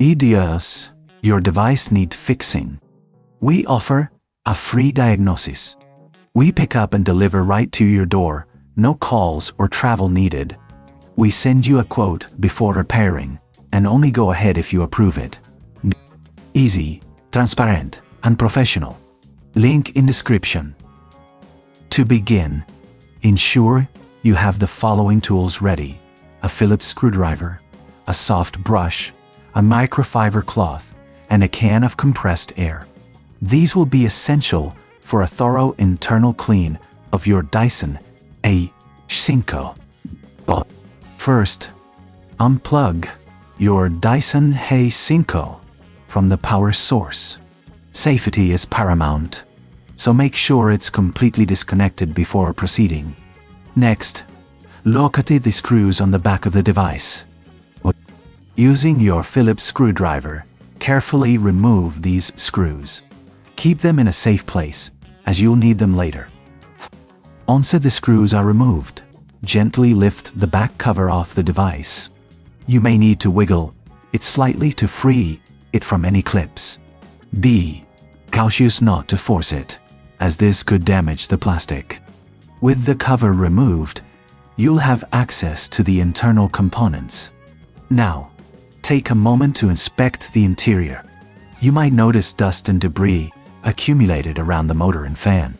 DATOS, your device need fixing. We offer a free diagnosis. We pick up and deliver right to your door, no calls or travel needed. We send you a quote before repairing, and only go ahead if you approve it. Easy, transparent, and professional. Link in description. To begin, ensure you have the following tools ready: a Phillips screwdriver, a soft brush, a microfiber cloth, and a can of compressed air. These will be essential for a thorough internal clean of your Dyson HS05. First, unplug your Dyson HS05 from the power source. Safety is paramount, so make sure it's completely disconnected before proceeding. Next, locate the screws on the back of the device. Using your Phillips screwdriver, carefully remove these screws. Keep them in a safe place, as you'll need them later. Once the screws are removed, gently lift the back cover off the device. You may need to wiggle it slightly to free it from any clips. Be cautious not to force it, as this could damage the plastic. With the cover removed, you'll have access to the internal components. Now, take a moment to inspect the interior. You might notice dust and debris accumulated around the motor and fan.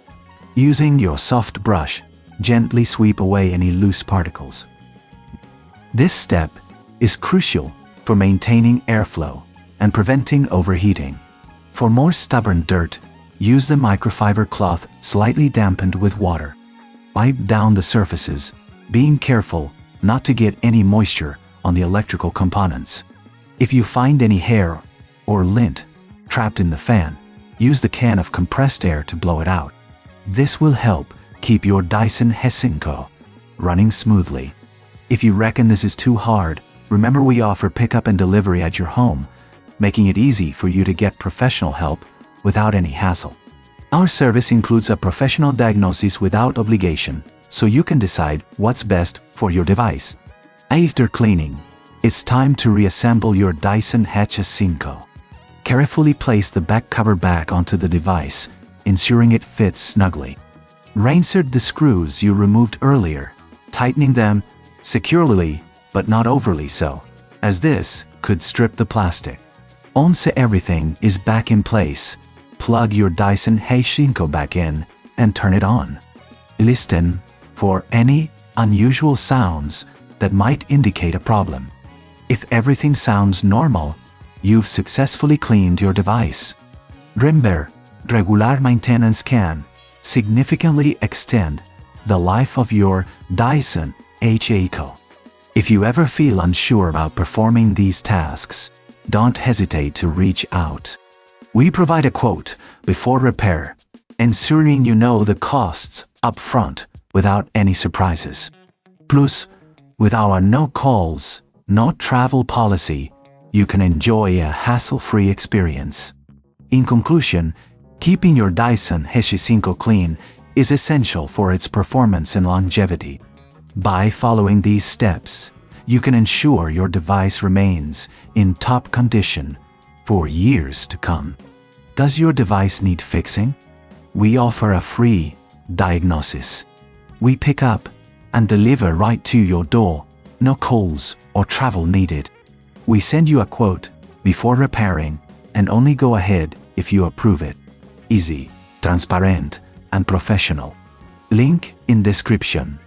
Using your soft brush, gently sweep away any loose particles. This step is crucial for maintaining airflow and preventing overheating. For more stubborn dirt, use the microfiber cloth slightly dampened with water. Wipe down the surfaces, being careful not to get any moisture on the electrical components. If you find any hair or lint trapped in the fan, use the can of compressed air to blow it out. This will help keep your Dyson HS05 running smoothly. If you reckon this is too hard, remember we offer pickup and delivery at your home, making it easy for you to get professional help without any hassle. Our service includes a professional diagnosis without obligation, so you can decide what's best for your device. After cleaning, it's time to reassemble your Dyson HS05. Carefully place the back cover back onto the device, ensuring it fits snugly. Reinsert the screws you removed earlier, tightening them securely but not overly so, as this could strip the plastic. Once everything is back in place, plug your Dyson HS05 back in and turn it on. Listen for any unusual sounds that might indicate a problem. If everything sounds normal, you've successfully cleaned your device. Remember, regular maintenance can significantly extend the life of your Dyson HS05. If you ever feel unsure about performing these tasks, don't hesitate to reach out. We provide a quote before repair, ensuring you know the costs up front without any surprises. Plus, with our no calls, no travel policy, you can enjoy a hassle-free experience. In conclusion, keeping your Dyson HS05 clean is essential for its performance and longevity. By following these steps, you can ensure your device remains in top condition for years to come. Does your device need fixing? We offer a free diagnosis. We pick up and deliver right to your door, no calls or travel needed. We send you a quote before repairing and only go ahead if you approve it. Easy, transparent, and professional. Link in description.